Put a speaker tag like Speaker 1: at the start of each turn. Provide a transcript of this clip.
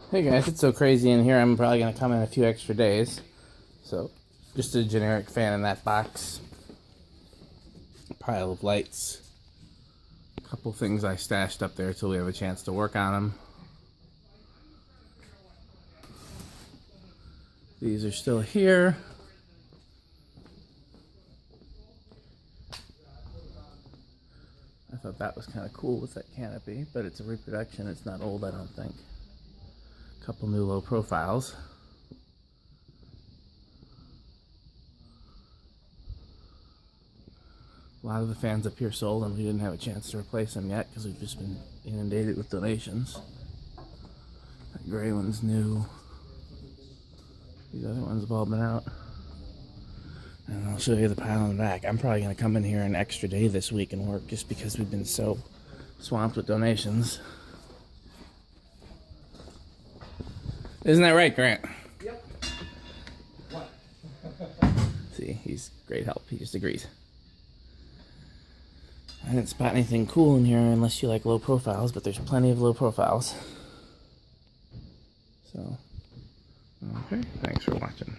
Speaker 1: Hey guys, it's so crazy in here. I'm probably going to come in a few extra days. So, just a generic fan in that box. A pile of lights. A couple things I stashed up there till we have a chance to work on them. These are still here. I thought that was kind of cool with that canopy, but it's a reproduction. It's not old, I don't think. A couple new low profiles. A lot of the fans up here sold and we didn't have a chance to replace them yet because we've just been inundated with donations. That gray one's new. These other ones have all been out. And I'll show you the pile in the back. I'm probably going to come in here an extra day this week and work just because we've been so swamped with donations. Isn't that right, Grant?
Speaker 2: Yep. What?
Speaker 1: See, he's great help. He just agrees. I didn't spot anything cool in here unless you like low profiles, but there's plenty of low profiles. So, okay, thanks for watching.